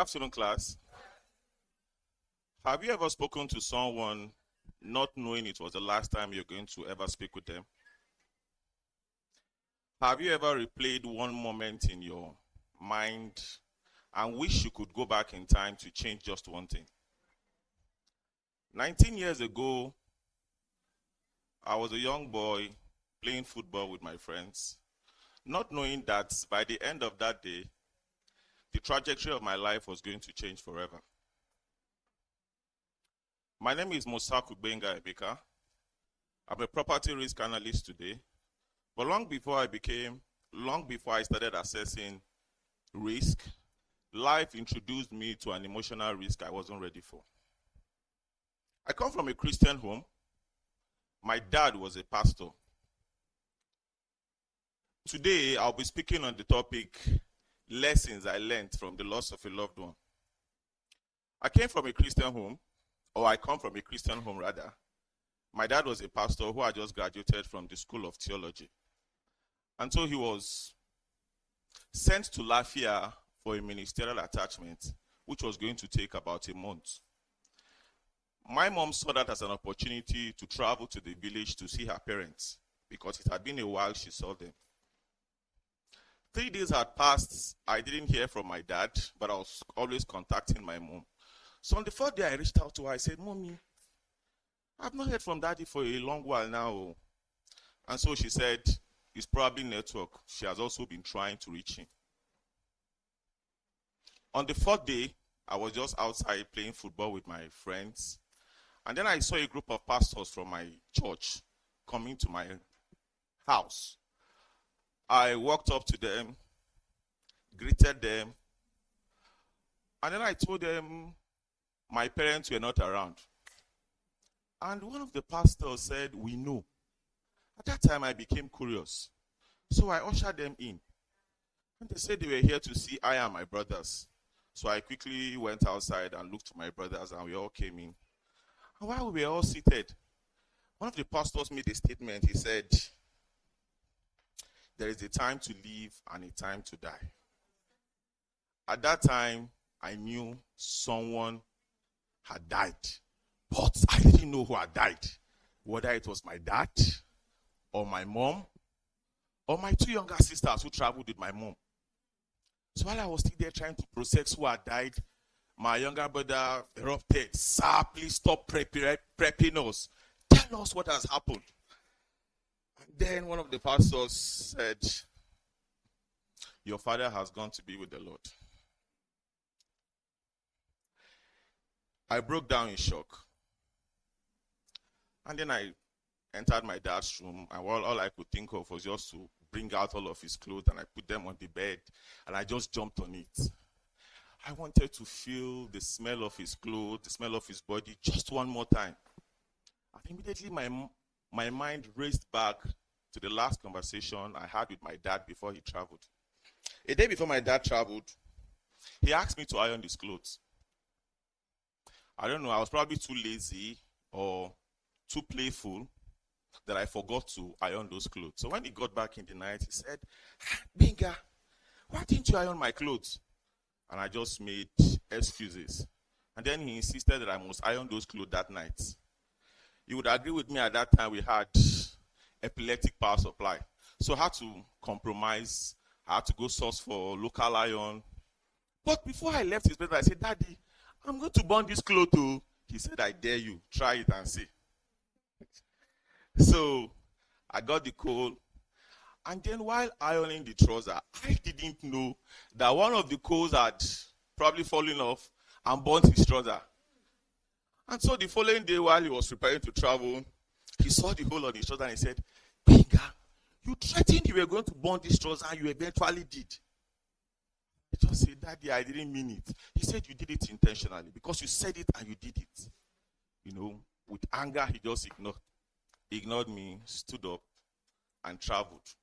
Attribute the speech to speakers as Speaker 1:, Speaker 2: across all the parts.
Speaker 1: afternoon, class. Have you ever spoken to someone not knowing it was the last time you're going to ever speak with them? Have you ever replayed one moment in your mind and wish you could go back in time to change just one thing? 19 years ago, I was a young boy playing football with my friends, not knowing that by the end of that day, the trajectory of my life was going to change forever. My name is Gbenga Emeka. I'm a property risk analyst today, but long before I started assessing risk, life introduced me to an emotional risk I wasn't ready for. I come from a Christian home. My dad was a pastor. Today, I'll be speaking on the topic, lessons I learned from the loss of a loved one. I come from a Christian home. My dad was a pastor who had just graduated from the School of Theology. And so he was sent to Lafia for a ministerial attachment, which was going to take about a month. My mom saw that as an opportunity to travel to the village to see her parents, because it had been a while she saw them. 3 days had passed. I didn't hear from my dad, but I was always contacting my mom. So on the 4th day, I reached out to her. I said, "Mommy, I've not heard from Daddy for a long while now." And so she said, "It's probably network. She has also been trying to reach him." On the 4th day, I was just outside playing football with my friends. And then I saw a group of pastors from my church coming to my house. I walked up to them, greeted them, and then I told them my parents were not around. And one of the pastors said, "We know." At that time, I became curious. So I ushered them in. And they said they were here to see I and my brothers. So I quickly went outside and looked for my brothers, and we all came in. And while we were all seated, one of the pastors made a statement. He said, "There is a time to live and a time to die." At that time, I knew someone had died, but I didn't know who had died. Whether it was my dad, or my mom, or my 2 younger sisters who traveled with my mom. So while I was still there trying to process who had died, my younger brother erupted, "Sir, please stop prepping us. Tell us what has happened." And then one of the pastors said, "Your father has gone to be with the Lord." I broke down in shock. And then I entered my dad's room, and all I could think of was just to bring out all of his clothes, and I put them on the bed, and I just jumped on it. I wanted to feel the smell of his clothes, the smell of his body, just one more time. And immediately my mind raced back to the last conversation I had with my dad before he traveled. A day before my dad traveled, he asked me to iron his clothes. I don't know, I was probably too lazy or too playful that I forgot to iron those clothes. So when he got back in the night, he said, "Gbenga, why didn't you iron my clothes?" And I just made excuses. And then he insisted that I must iron those clothes that night. You would agree with me, at that time we had epileptic power supply. So I had to compromise. I had to go source for local iron. But before I left his bed, I said, "Daddy, I'm going to burn this clothes too." He said, "I dare you. Try it and see." So I got the coal. And then while ironing the trouser, I didn't know that one of the coals had probably fallen off and burnt his trouser. And so the following day, while he was preparing to travel, he saw the hole on his trouser and he said, "Gbenga, you threatened you were going to burn this trouser and you eventually did." I just said, "Daddy, I didn't mean it." He said, "You did it intentionally because you said it and you did it." With anger, he just ignored me, stood up, and traveled.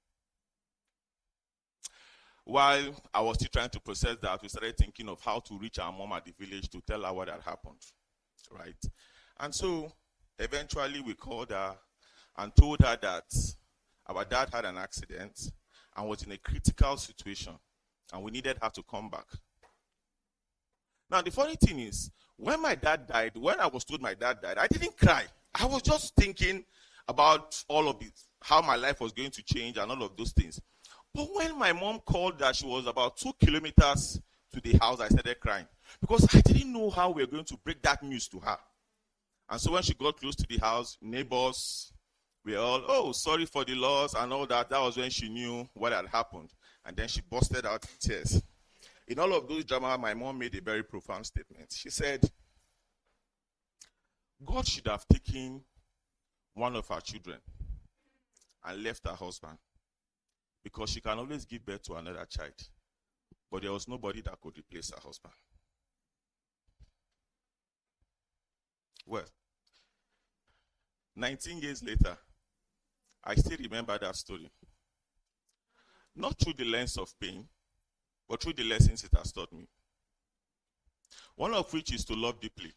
Speaker 1: While I was still trying to process that, we started thinking of how to reach our mom at the village to tell her what had happened, right? And so eventually we called her and told her that our dad had an accident and was in a critical situation, and we needed her to come back. Now, the funny thing is, when my dad died, when I was told my dad died, I didn't cry. I was just thinking about all of it, how my life was going to change and all of those things. But when my mom called that she was about 2 kilometers to the house, I started crying because I didn't know how we were going to break that news to her. And so when she got close to the house, neighbors, we all, oh, sorry for the loss and all that. That was when she knew what had happened. And then she busted out in tears. In all of those drama, my mom made a very profound statement. She said, God should have taken one of her children and left her husband because she can always give birth to another child. But there was nobody that could replace her husband. Well, 19 years later, I still remember that story. Not through the lens of pain, but through the lessons it has taught me. One of which is to love deeply.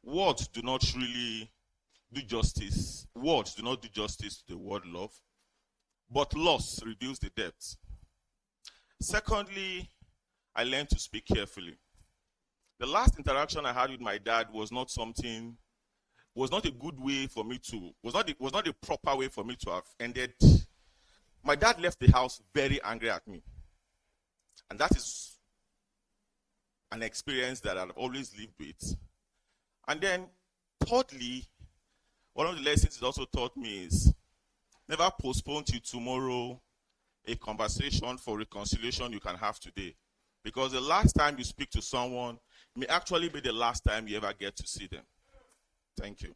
Speaker 1: Words do not really do justice. Words do not do justice to the word love, but loss reveals the depth. Secondly, I learned to speak carefully. The last interaction I had with my dad was not a good way for me to, was not a proper way for me to have ended. My dad left the house very angry at me. And that is an experience that I've always lived with. And then, thirdly, one of the lessons it also taught me is never postpone till tomorrow a conversation for reconciliation you can have today. Because the last time you speak to someone may actually be the last time you ever get to see them. Thank you.